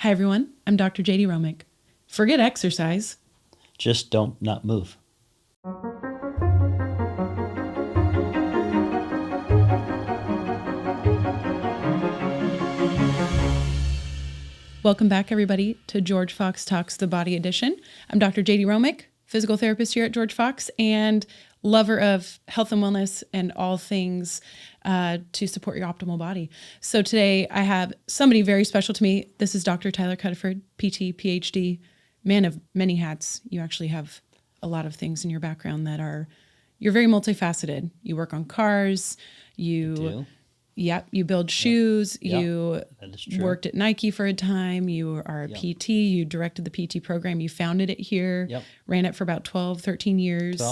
Hi, everyone. I'm Dr. Jaydee Romick. Forget exercise. Just don't not move. Welcome back, everybody, to George Fox Talks the Body Edition. I'm Dr. Jaydee Romick, physical therapist here at George Fox and lover of health and wellness and all things to support your optimal body. So today I have somebody very special to me. This is Dr. Tyler Cuddeford, PT, PhD, man of many hats. You actually have a lot of things in your background that you're very multifaceted. You work on cars, you build shoes, you that is true. worked at Nike for a time, you are a PT, you directed the PT program, you founded it here, ran it for about 12, 13 years.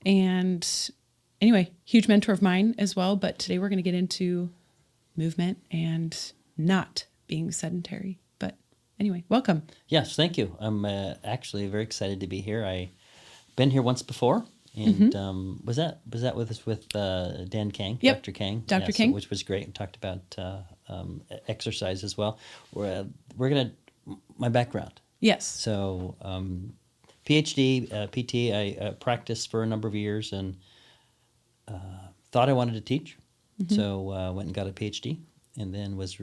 And anyway, huge mentor of mine as well, but today we're going to get into movement and not being sedentary. But anyway, welcome. Yes, thank you. I'm actually very excited to be here. I've been here once before. And was that with Dan Kang, Yep. Dr. Kang? Dr. Kang. Which was great. We talked about exercise as well. We're going to, my background. Yes. So PhD, PT, I practiced for a number of years and thought I wanted to teach. So went and got a PhD and then was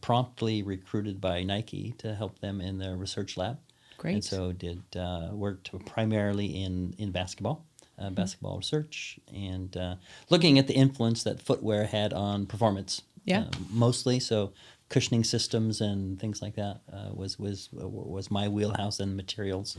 promptly recruited by Nike to help them in their research lab. Great. And so worked primarily in basketball research and looking at the influence that footwear had on performance. Mostly. So cushioning systems and things like that was my wheelhouse and materials.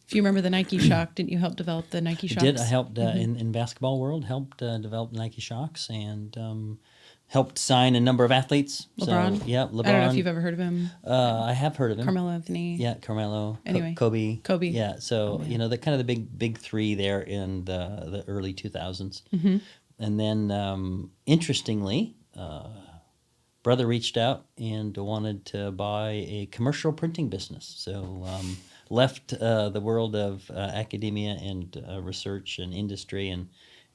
If you remember the Nike Shock, didn't you help develop the Nike Shocks? I did. I helped in basketball world, helped develop Nike Shocks and helped sign a number of athletes. LeBron? So, LeBron. I don't know if you've ever heard of him. I have heard of him. Carmelo Anthony. Yeah, Carmelo. Anyway. Kobe. Yeah, so, the kind of the big three there in the early 2000s. And then, interestingly, brother reached out and wanted to buy a commercial printing business. So left the world of academia and research and industry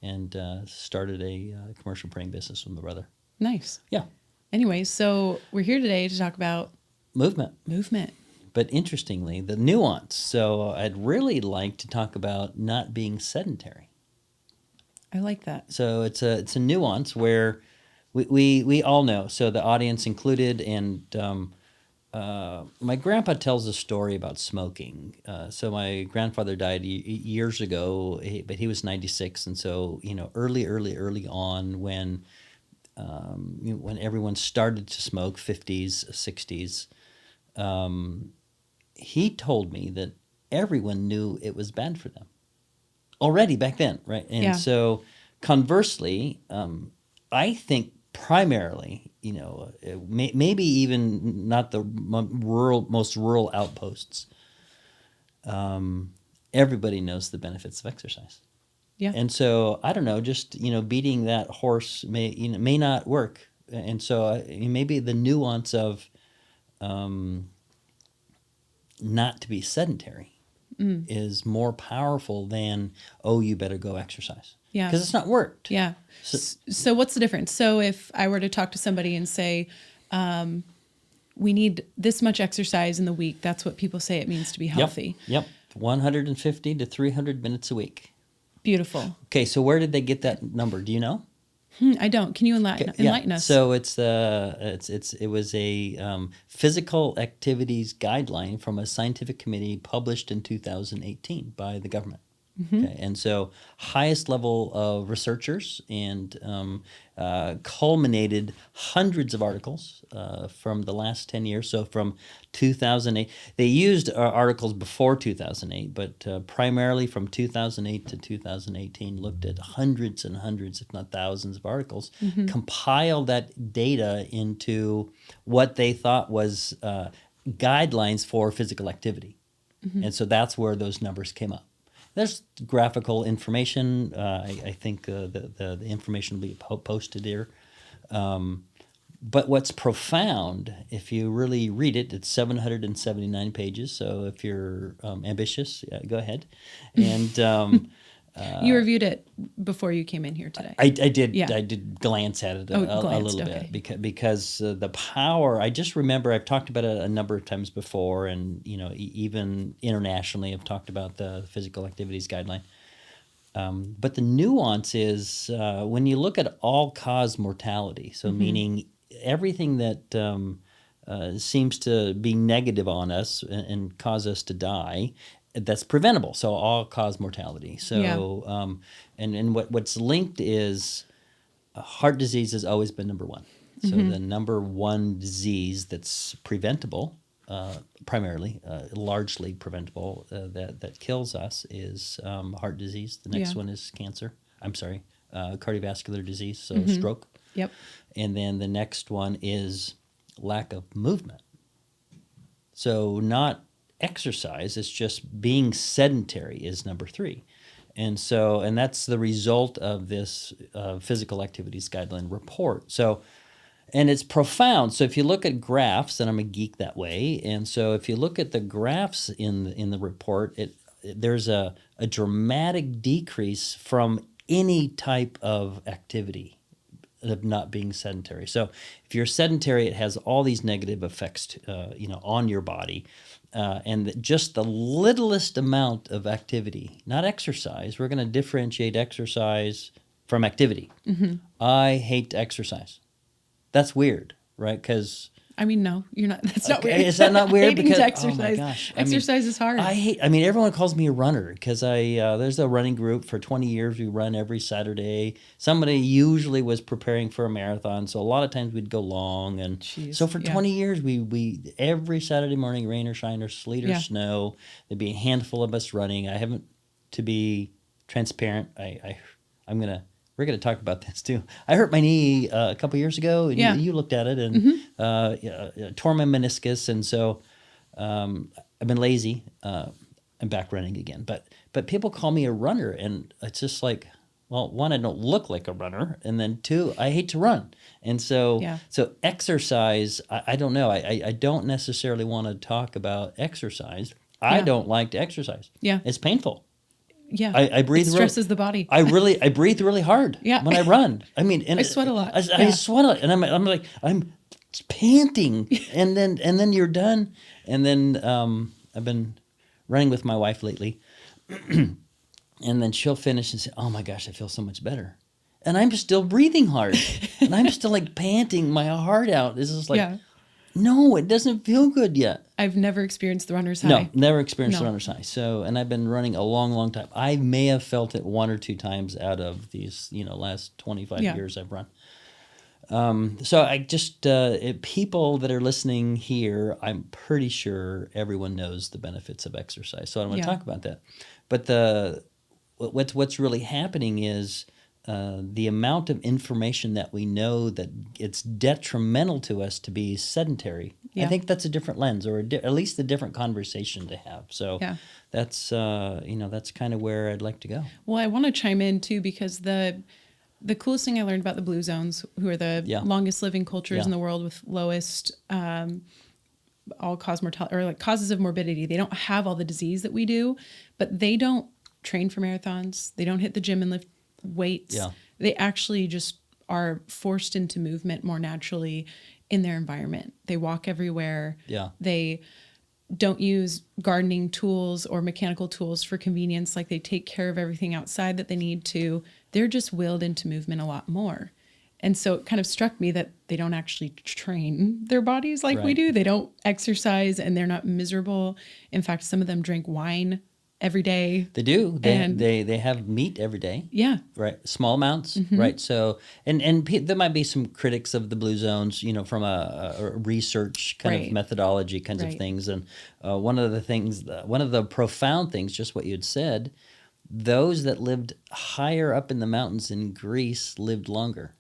and started a commercial printing business with my brother. Nice. Yeah. Anyway, so we're here today to talk about movement. But interestingly, the nuance. So I'd really like to talk about not being sedentary. I like that. So it's a nuance where we all know. So the audience included, and my grandpa tells a story about smoking. So my grandfather died years ago, but he was 96, and so early on when everyone started to smoke, 50s, 60s, he told me that everyone knew it was bad for them already back then, right? And so conversely, I think primarily, maybe even not the most rural outposts, everybody knows the benefits of exercise. Yeah. And so I don't know, just beating that horse may not work, and so maybe the nuance of not to be sedentary is more powerful than you better go exercise. Yeah. Because it's not worked. Yeah. So what's the difference? So if I were to talk to somebody and say, we need this much exercise in the week, that's what people say it means to be healthy. Yep. 150 to 300 minutes a week. Beautiful. Okay, so where did they get that number? Do you know? I don't. Can you enlighten us? So it was a physical activities guideline from a scientific committee published in 2018 by the government. Okay, and so highest level of researchers and culminated hundreds of articles from the last 10 years. So from 2008, they used articles before 2008, but primarily from 2008 to 2018, looked at hundreds and hundreds, if not thousands of articles, compiled that data into what they thought was guidelines for physical activity. And so that's where those numbers came up. There's graphical information. I think the information will be posted here. But what's profound, if you really read it, it's 779 pages. So if you're ambitious, go ahead. And You reviewed it before you came in here today. I did. Yeah. I did glance at it a Glanced, little okay. bit because the power. I just remember I've talked about it a number of times before, and even internationally, I've talked about the physical activities guideline. But the nuance is when you look at all-cause mortality, so meaning everything that seems to be negative on us and cause us to die, that's preventable. So all-cause mortality. So and what's linked is heart disease has always been number one. So the number one disease that's preventable, primarily, largely preventable, that kills us is heart disease. The next one is cancer. I'm sorry, cardiovascular disease, so stroke. Yep. And then the next one is lack of movement. So not exercise, it's just being sedentary is number three. And that's the result of this physical activities guideline report. So, and it's profound. So if you look at graphs, and I'm a geek that way, and so if you look at the graphs in the report, there's a dramatic decrease from any type of activity of not being sedentary. So if you're sedentary, it has all these negative effects, on your body. And just the littlest amount of activity, not exercise. We're going to differentiate exercise from activity. I hate to exercise. That's weird, right? Because I mean, no, you're not. That's not weird. is that not weird? Hating Because to exercise. oh my gosh, Exercise is hard. everyone calls me a runner because there's a running group for 20 years. We run every Saturday. Somebody usually was preparing for a marathon, so a lot of times we'd go long. And so for 20 years, we every Saturday morning, rain or shine or sleet or snow, there'd be a handful of us running. I haven't, to be transparent, we're going to talk about this too. I hurt my knee a couple years ago, and you looked at it, and tore my meniscus, and so I've been lazy. I'm back running again, but people call me a runner, and it's just like, well, one, I don't look like a runner, and then two, I hate to run, and so exercise. I don't know. I don't necessarily want to talk about exercise. I don't like to exercise. Yeah, it's painful. Yeah, I breathe. It stresses the body. I breathe really hard. When I run. I mean, and I sweat a lot. I sweat a lot, and I'm panting, and then you're done, and then I've been running with my wife lately, and then she'll finish and say, "Oh my gosh, I feel so much better," and I'm still breathing hard, and I'm still like panting my heart out. It's just like. No, it doesn't feel good yet. I've never experienced the runner's high. No, never experienced the runner's high. So, and I've been running a long, long time. I may have felt it one or two times out of these, last 25 years I've run. So I just, people that are listening here, I'm pretty sure everyone knows the benefits of exercise. So I don't want to talk about that. But what's really happening is the amount of information that we know that it's detrimental to us to be sedentary. I think that's a different lens, or at least a different conversation to have. So that's that's kind of where I'd like to go. Well, I want to chime in too, because the coolest thing I learned about the blue zones, who are the longest living cultures in the world with lowest all-cause mortality, or like causes of morbidity. They don't have all the disease that we do, but they don't train for marathons. They don't hit the gym and lift weights. They actually just are forced into movement more naturally in their environment. They walk everywhere. They don't use gardening tools or mechanical tools for convenience. Like, they take care of everything outside that they need to. They're just willed into movement a lot more. And so it kind of struck me that they don't actually train their bodies like we do. They don't exercise, and they're not miserable. In fact, some of them drink wine every day. They do. They have meat every day. Right. Small amounts. Right. So, and there might be some critics of the blue zones, from a research kind of methodology kinds of things. And one of the profound things, just what you had said, those that lived higher up in the mountains in Greece lived longer.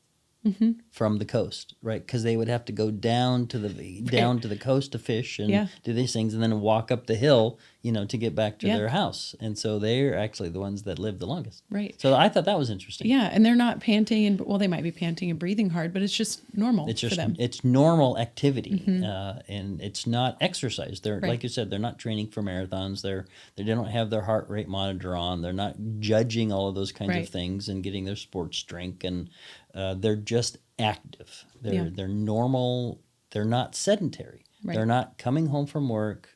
from the coast, right? Because they would have to go down to the coast to fish and do these things, and then walk up the hill, to get back to their house. And so they're actually the ones that live the longest. Right. So I thought that was interesting. Yeah, and they're not panting and they might be panting and breathing hard, but it's just normal for them. It's normal activity, and it's not exercise. They're like you said, they're not training for marathons. They don't have their heart rate monitor on. They're not judging all of those kinds of things and getting their sports drink, and they're just active. They're normal. They're not sedentary. Right. They're not coming home from work,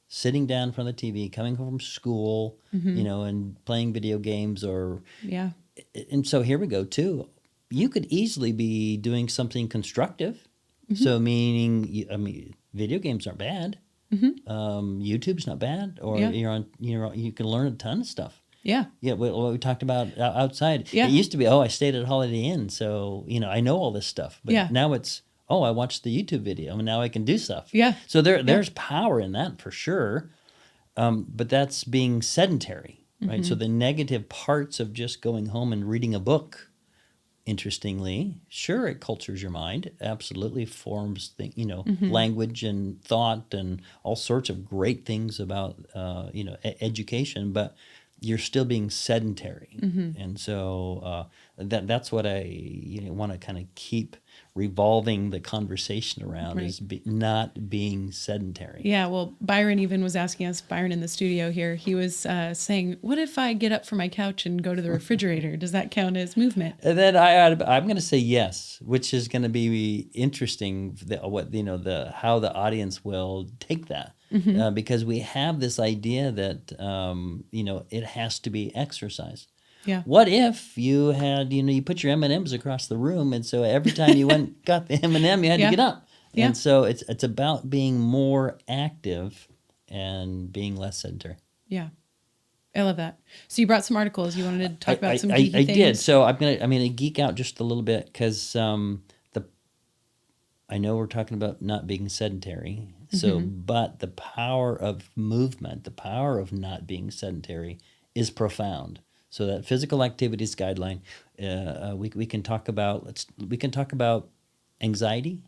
sitting down in front of the TV, coming home from school, and playing video games And so here we go too. You could easily be doing something constructive. So meaning, video games aren't bad. YouTube's not bad, or you can learn a ton of stuff. Yeah. Yeah, what we talked about outside. Yeah. It used to be, I stayed at Holiday Inn, so, I know all this stuff. But now it's, I watched the YouTube video, and now I can do stuff. Yeah. So there's power in that for sure. But that's being sedentary, right? So the negative parts of just going home and reading a book, interestingly, sure, it cultures your mind, absolutely forms language and thought and all sorts of great things about, education, but you're still being sedentary. And so that's what I want to kind of keep revolving the conversation around is not being sedentary. Yeah, well, Byron even was asking us, Byron in the studio here, he was saying, what if I get up from my couch and go to the refrigerator? Does that count as movement? And then I'm going to say yes, which is going to be interesting, how the audience will take that. Because we have this idea that, it has to be exercise. Yeah. What if you had, you put your M&Ms across the room, and so every time you got the M&M, you had to get up. Yeah. And so it's about being more active and being less sedentary. Yeah. I love that. So you brought some articles. You wanted to talk about some geeky things. I did. So I'm gonna geek out just a little bit because I know we're talking about not being sedentary. So, but the power of movement, the power of not being sedentary, is profound. So that physical activities guideline, we can talk about. We can talk about anxiety,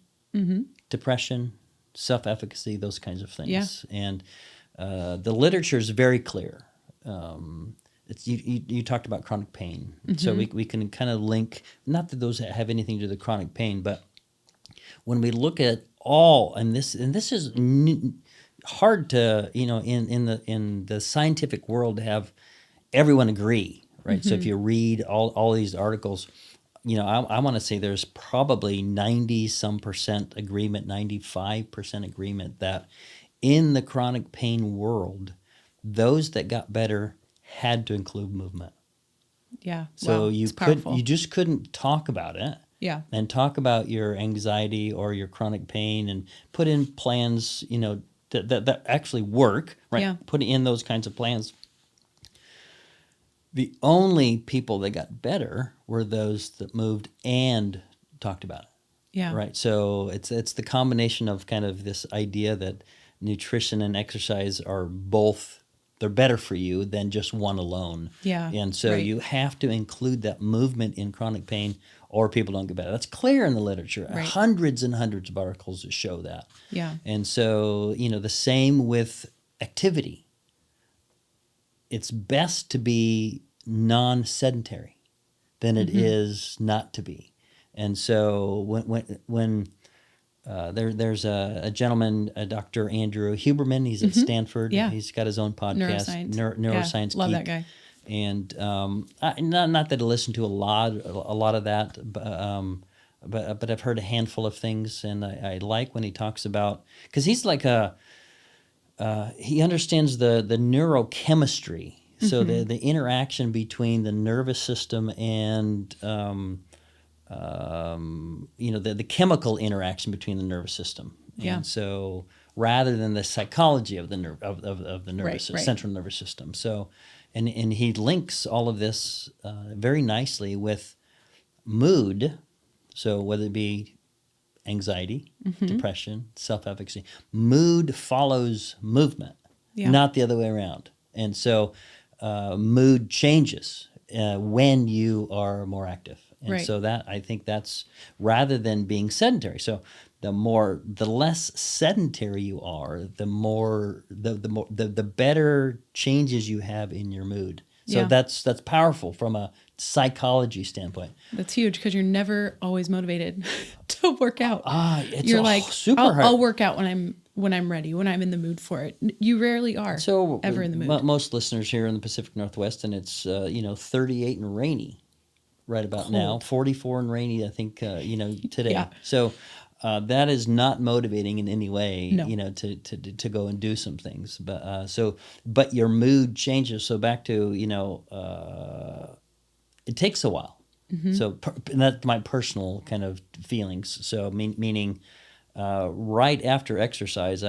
depression, self-efficacy, those kinds of things. Yeah. And the literature is very clear. You talked about chronic pain, so we can kind of link. Not that those have anything to do with chronic pain, but when we look at all, and this is hard to in the scientific world to have everyone agree, right? So if you read all these articles, I want to say there's probably 90% agreement, 95% agreement that in the chronic pain world, those that got better had to include movement. Yeah. So you just couldn't talk about it. Yeah. And talk about your anxiety or your chronic pain and put in plans, that actually work, right? Yeah. Put in those kinds of plans. The only people that got better were those that moved and talked about it. Yeah. Right. So it's the combination of kind of this idea that nutrition and exercise are both, they're better for you than just one alone. Yeah. And so you have to include that movement in chronic pain or people don't get better. That's clear in the literature. Right. Hundreds and hundreds of articles that show that. Yeah. And so, the same with activity. It's best to be non-sedentary than it is not to be. And so when there's a gentleman, Dr. Andrew Huberman, he's at Stanford. Yeah. He's got his own podcast, Neuroscience Love Geek. that guy. And not that I listen to a lot of that, but I've heard a handful of things, and I like when he talks about, because he's like he understands the neurochemistry, so the interaction between the nervous system and the chemical interaction between the nervous system. Yeah. And so rather than the psychology of the central nervous system. So. And he links all of this very nicely with mood. So whether it be anxiety, depression, self-efficacy, mood follows movement, not the other way around. And so mood changes when you are more active. And Right. so that, I think that's rather than being sedentary. So the less sedentary you are, the better changes you have in your mood. So Yeah. that's powerful from a psychology standpoint. That's huge because you're never always motivated to work out. It's You're like, super hard. I'll work out when I'm ready, when I'm in the mood for it. You rarely are So ever in the mood. most listeners here in the Pacific Northwest, and it's 38 and rainy right about now, Cold. 44 and rainy, I think, today. Yeah. So that is not motivating in any way, No. to go and do some things. But your mood changes. So back to, it takes a while. Mm-hmm. So and that's my personal kind of feelings. So meaning right after exercise,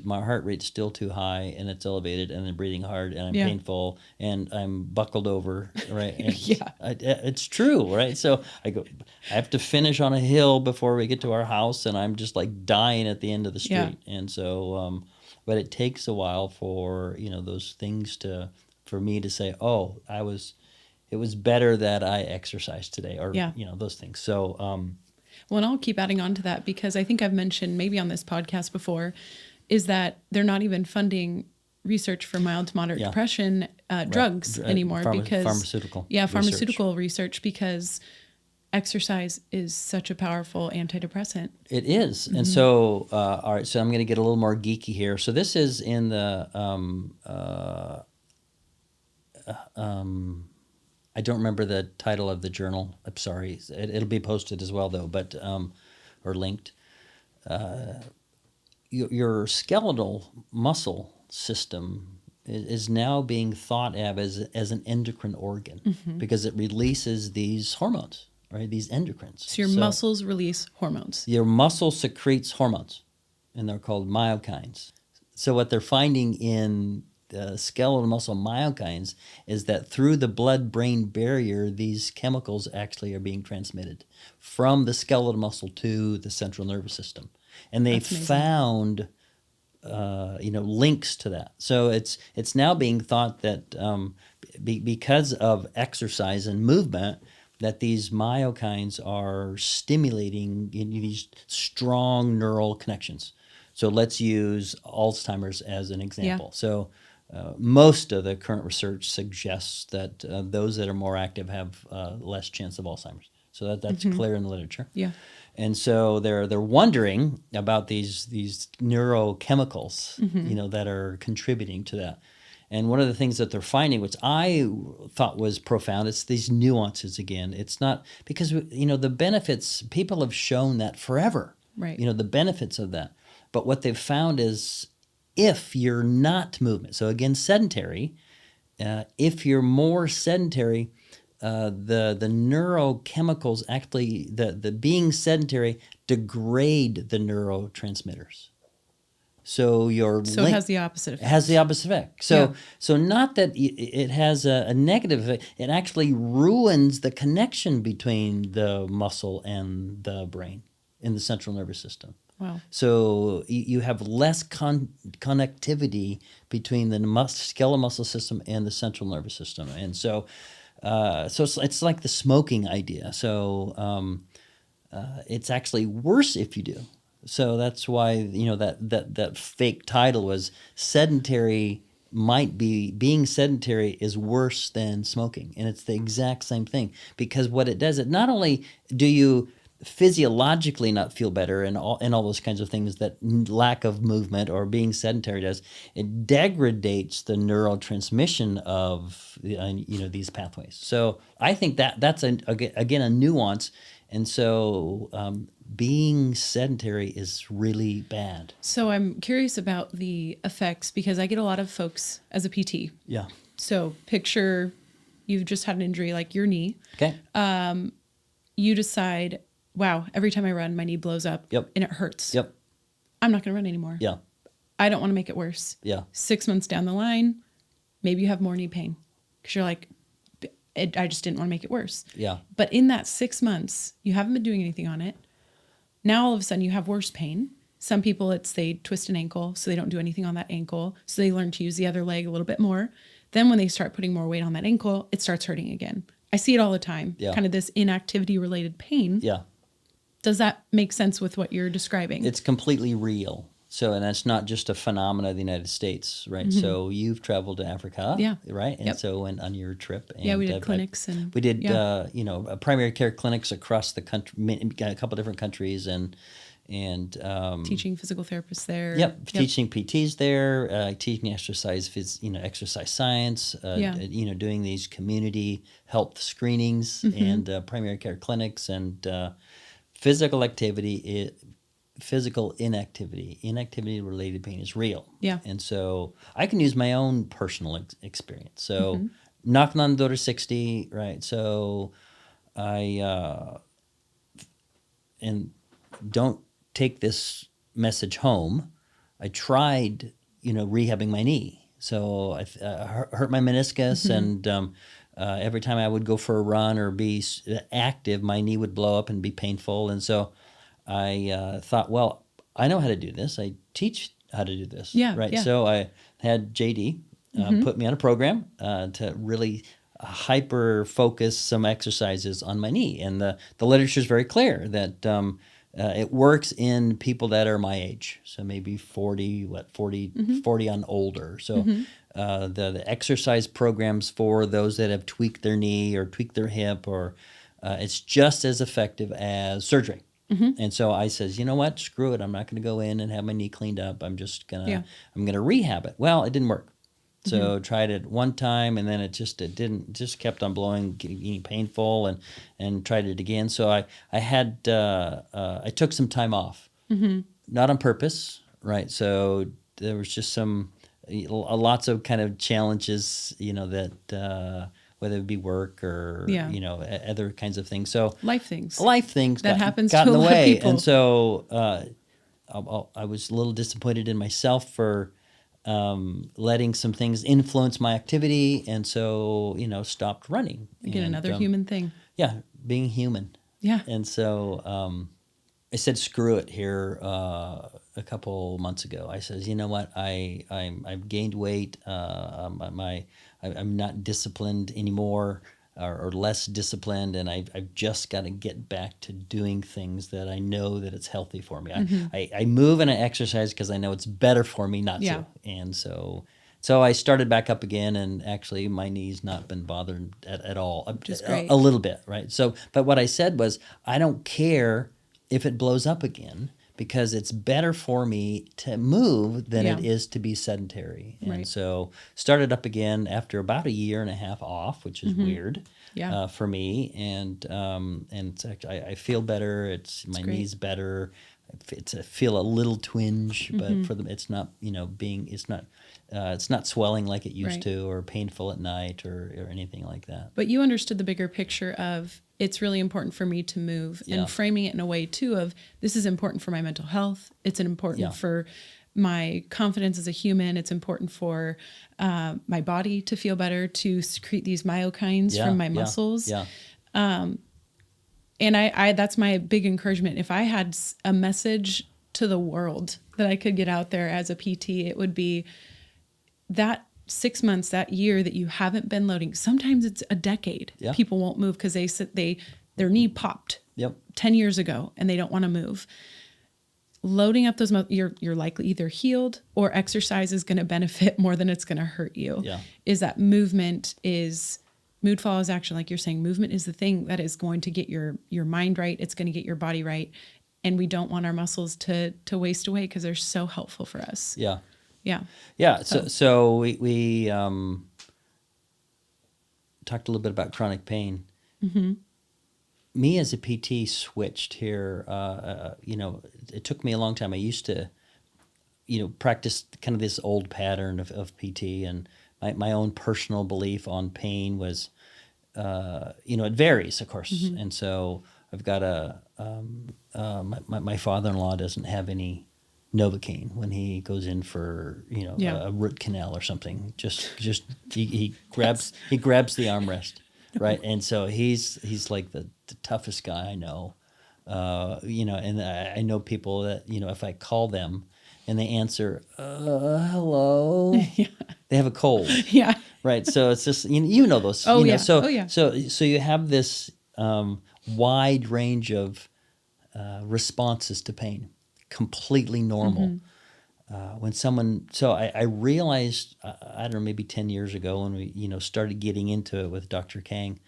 my heart rate's still too high and it's elevated, and I'm breathing hard and I'm Yeah. painful and I'm buckled over, right? And Yeah. it's true, right? So I have to finish on a hill before we get to our house, and I'm just like dying at the end of the street. Yeah. And so, but it takes a while for those things for me to say, oh, it was better that I exercised today, or Yeah. those things. So. Well, and I'll keep adding on to that because I think I've mentioned maybe on this podcast before is that they're not even funding research for mild to moderate depression drugs anymore because pharmaceutical pharmaceutical research because exercise is such a powerful antidepressant. It is. And so all right, so I'm going to get a little more geeky here. So this is in the I don't remember the title of the journal. I'm sorry. It'll be posted as well, though, but or linked. Your skeletal muscle system is now being thought of as an endocrine organ because it releases these hormones, right? These endocrines. So your muscles release hormones. Your muscle secretes hormones, and they're called myokines. So what they're finding in the skeletal muscle myokines is that through the blood-brain barrier, these chemicals actually are being transmitted from the skeletal muscle to the central nervous system, and they found links to that. So it's now being thought that because of exercise and movement, that these myokines are stimulating these strong neural connections. So let's use Alzheimer's as an example. Yeah. So most of the current research suggests that those that are more active have less chance of Alzheimer's. So that's clear in the literature. Yeah. And so they're wondering about these neurochemicals, that are contributing to that. And one of the things that they're finding, which I thought was profound, it's these nuances again. It's not because the benefits, people have shown that forever. Right. The benefits of that. But what they've found is if you're not movement, so again, sedentary, if you're more sedentary, the neurochemicals actually, the being sedentary degrade the neurotransmitters. So it has the opposite effect. It has the opposite effect. So not that it has a negative effect. It actually ruins the connection between the muscle and the brain in the central nervous system. Wow. So you have less connectivity between the skeletal muscle system and the central nervous system, and so it's like the smoking idea. So it's actually worse if you do. So that's why that fake title was sedentary. Being sedentary is worse than smoking, and it's the exact same thing because what it does, it not only do you physiologically not feel better and all those kinds of things that lack of movement or being sedentary does, it degrades the neurotransmission of these pathways. So I think that's again a nuance, and so being sedentary is really bad. So I'm curious about the effects because I get a lot of folks as a PT. Yeah. So picture you've just had an injury like your knee. Okay. You decide, wow, every time I run, my knee blows up and it hurts. Yep. I'm not going to run anymore. Yeah. I don't want to make it worse. Yeah. 6 months down the line, maybe you have more knee pain because you're like, I just didn't want to make it worse. Yeah. But in that 6 months, you haven't been doing anything on it. Now all of a sudden you have worse pain. Some people they twist an ankle, so they don't do anything on that ankle. So they learn to use the other leg a little bit more. Then when they start putting more weight on that ankle, it starts hurting again. I see it all the time. Yeah. Kind of this inactivity related pain. Yeah. Does that make sense with what you're describing? It's completely real. So, and that's not just a phenomena of the United States, right? So you've traveled to Africa, Yeah. right? And Yep. so went on your trip. And Yeah, we did clinics and we did, yeah. primary care clinics across the country, a couple different countries, and Teaching physical therapists there. Yep, teaching PTs there, teaching exercise, exercise science. Yeah. Doing these community health screenings and primary care clinics and physical activity. Physical inactivity related pain is real. Yeah. And so I can use my own personal experience. So knocking on the door to 60, right? So I and don't take this message home. I tried, rehabbing my knee. So I hurt my meniscus, and every time I would go for a run or be active, my knee would blow up and be painful. And so I thought, well, I know how to do this. I teach how to do this. Yeah, Right. yeah. So I had Jaydee put me on a program to really hyper focus some exercises on my knee. And the literature is very clear that it works in people that are my age. So maybe 40 on older. So the exercise programs for those that have tweaked their knee or tweaked their hip, or it's just as effective as surgery. And so I says, you know what, screw it. I'm not going to go in and have my knee cleaned up. I'm just going to, I'm going to rehab it. Well, it didn't work. So tried it one time, and then it just kept on blowing, getting painful, and tried it again. So I took some time off, not on purpose, right? So there was just lots of kind of challenges, that, whether it be work or other kinds of things. So Life things that happens got to in a the lot of way, people. and so I was a little disappointed in myself for letting some things influence my activity, and so stopped running. Again, And, another human thing. Yeah, being human. Yeah. And so I said, screw it here a couple months ago. I says, you know what? I've gained weight. I'm not disciplined anymore, or less disciplined, and I've just got to get back to doing things that I know that it's healthy for me. I move and I exercise because I know it's better for me not to. And so I started back up again, and actually my knee's not been bothered at all. Just great. A little bit, right? So, but what I said was, I don't care if it blows up again, because it's better for me to move than it is to be sedentary. And so started up again after about a year and a half off, which is weird for me. And it's actually, I feel better. My great. knee's better. I feel a little twinge, but for them, it's not, it's not swelling like it used to, or painful at night, or anything like that. But you understood the bigger picture of, it's really important for me to move, and framing it in a way too of, this is important for my mental health. It's important for my confidence as a human. It's important for my body to feel better, to secrete these myokines from my muscles. And I that's my big encouragement. If I had a message to the world that I could get out there as a PT, it would be that 6 months, that year that you haven't been loading. Sometimes it's a decade. People won't move because their knee popped 10 years ago and they don't want to move. Loading up those, you're likely either healed, or exercise is going to benefit more than it's going to hurt you. Is that mood follows action, like you're saying. Movement is the thing that is going to get your mind right. It's going to get your body right. And we don't want our muscles to waste away, because they're so helpful for us. Yeah. So we talked a little bit about chronic pain. Me as a PT switched here. It took me a long time. I used to, practice kind of this old pattern of PT, and my own personal belief on pain was, it varies, of course. And so I've got my father-in-law doesn't have any Novocaine when he goes in for a root canal or something. Just he grabs the armrest, right? And so he's like the toughest guy I know. And I know people that if I call them and they answer, hello, they have a cold. Right. So it's just you know those. Oh, you know, yeah. So Oh, yeah. so you have this wide range of responses to pain, completely normal. When someone, so I realized, I don't know, maybe 10 years ago when we started getting into it with Dr. Kang,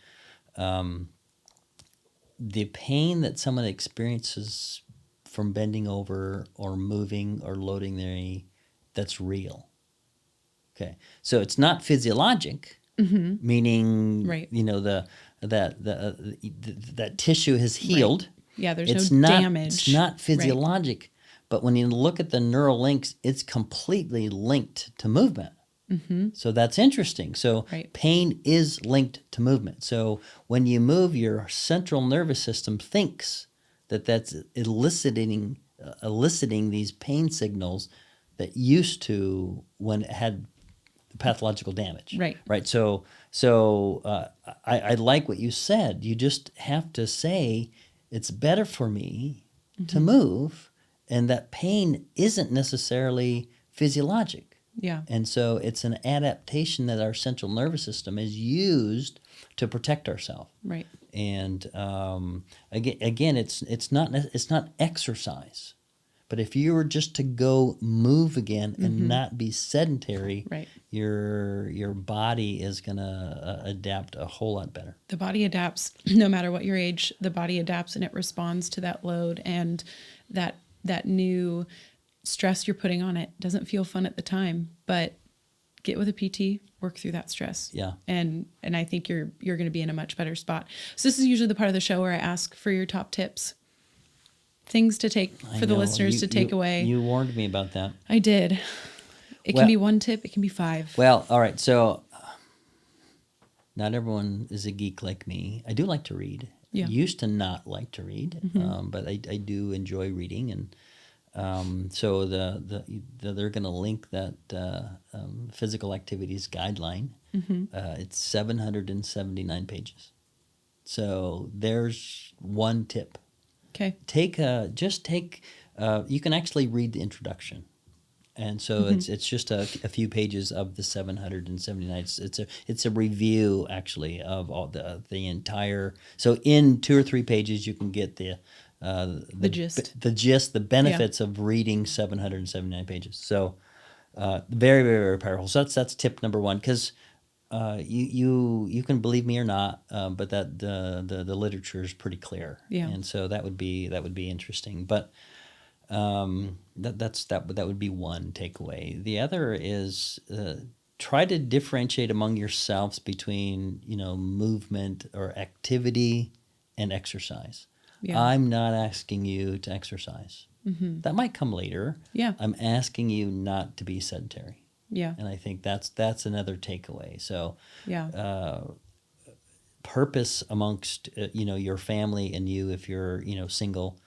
the pain that someone experiences from bending over or moving or loading their knee, that's real. Okay, so it's not physiologic, meaning Right. that tissue has healed. Right. Yeah, there's It's no not damage. it's not Right. physiologic, but when you look at the neural links, it's completely linked to movement. So that's interesting. So Right. pain is linked to movement. So when you move, your central nervous system thinks that that's eliciting these pain signals that used to when it had pathological damage. Right. Right. So I like what you said. You just have to say it's better for me to move, and that pain isn't necessarily physiologic. Yeah. And so it's an adaptation that our central nervous system is used to protect ourselves. Right. And again, it's not exercise, but if you were just to go move again and not be sedentary, Right. your body is gonna adapt a whole lot better. The body adapts no matter what your age. The body adapts and it responds to that load and that new stress you're putting on it. Doesn't feel fun at the time, but get with a PT, work through that stress. Yeah. And I think you're going to be in a much better spot. So this is usually the part of the show where I ask for your top tips. Things to take for the listeners to take away. You warned me about that. I did. It can be one tip, it can be 5. Well, all right. So not everyone is a geek like me. I do like to read. Yeah. I used to not like to read, but I do enjoy reading, and so they're going to link that physical activities guideline. It's 779 pages. So there's one tip. Okay. You can actually read the introduction. And so it's just a few pages of the 779. It's a review actually of all the entire. So in 2 or 3 pages you can get the gist, the benefits of reading 779 pages. So very, very, very powerful. So that's tip number 1, because you can believe me or not, but that the literature is pretty clear. Yeah. And so that would be interesting, but. That would be one takeaway. The other is try to differentiate among yourselves between movement or activity and exercise. Yeah. I'm not asking you to exercise. That might come later. Yeah. I'm asking you not to be sedentary. Yeah. And I think that's another takeaway. So Yeah. purpose amongst your family and you, if you're single.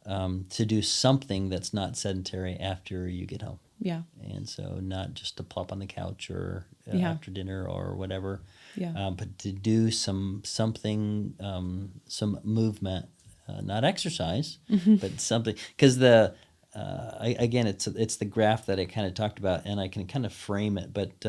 To do something that's not sedentary after you get home. Yeah. And so not just to plop on the couch or Yeah. after dinner or whatever, Yeah. but to do some movement, not exercise, but something. Because again, it's the graph that I kind of talked about, and I can kind of frame it. But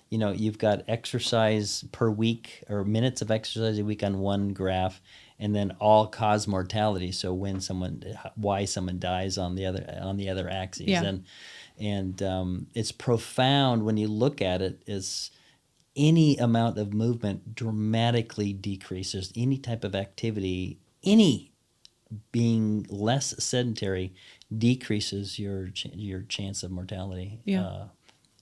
you've got exercise per week or minutes of exercise a week on one graph, and then all cause mortality. So why someone dies on the other axis. Yeah. And it's profound when you look at it. Is any amount of movement dramatically decreases any type of activity, being less sedentary decreases your chance of mortality. Yeah.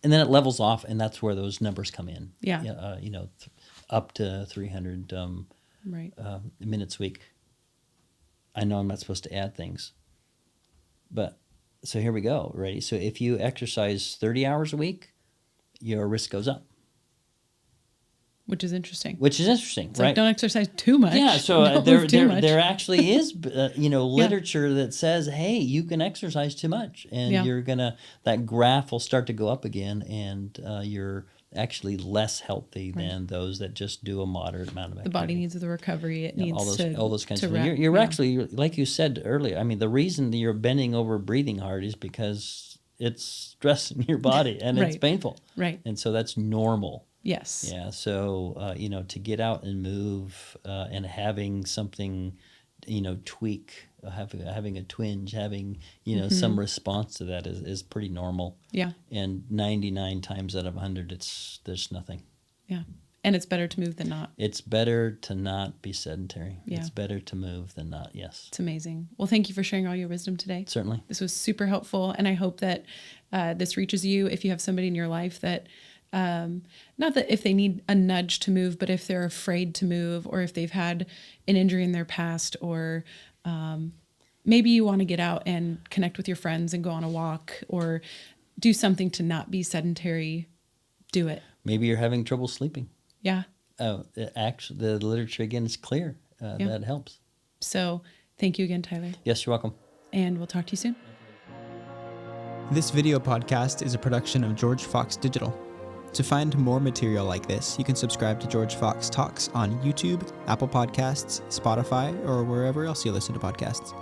And then it levels off, and that's where those numbers come in. Yeah. Up to 300 Right. minutes a week. I know I'm not supposed to add things, but so here we go. Ready? So if you exercise 30 hours a week, your risk goes up. Which is interesting. It's Like, right? don't exercise too much. Yeah, so Don't move too much. there actually is literature that says, hey, you can exercise too much, and that graph will start to go up again, and you're actually less healthy than those that just do a moderate amount of activity. The body needs the recovery. It needs all those kinds of rest. things. You're actually, like you said earlier, I mean, the reason that you're bending over breathing hard is because it's stressing your body and it's Right. painful. Right. And so that's normal. Yes. Yeah. So, to get out and move and having something, tweak, having a twinge, having, some response to that is pretty normal. Yeah. And 99 times out of 100, there's nothing. Yeah. And it's better to move than not. It's better to not be sedentary. Yeah. It's better to move than not. Yes. It's amazing. Well, thank you for sharing all your wisdom today. Certainly. This was super helpful. And I hope that this reaches you if you have somebody in your life that, not that if they need a nudge to move, but if they're afraid to move, or if they've had an injury in their past, or maybe you want to get out and connect with your friends and go on a walk or do something to not be sedentary, do it. Maybe you're having trouble sleeping. Yeah. Actually, the literature again is clear. That helps. So thank you again, Tyler. Yes, you're welcome. And we'll talk to you soon. This video podcast is a production of George Fox Digital. To find more material like this, you can subscribe to George Fox Talks on YouTube, Apple Podcasts, Spotify, or wherever else you listen to podcasts.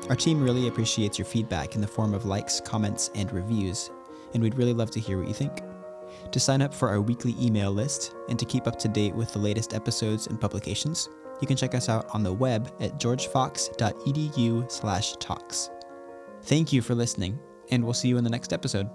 Our team really appreciates your feedback in the form of likes, comments, and reviews, and we'd really love to hear what you think. To sign up for our weekly email list and to keep up to date with the latest episodes and publications, you can check us out on the web at georgefox.edu/talks. Thank you for listening, and we'll see you in the next episode.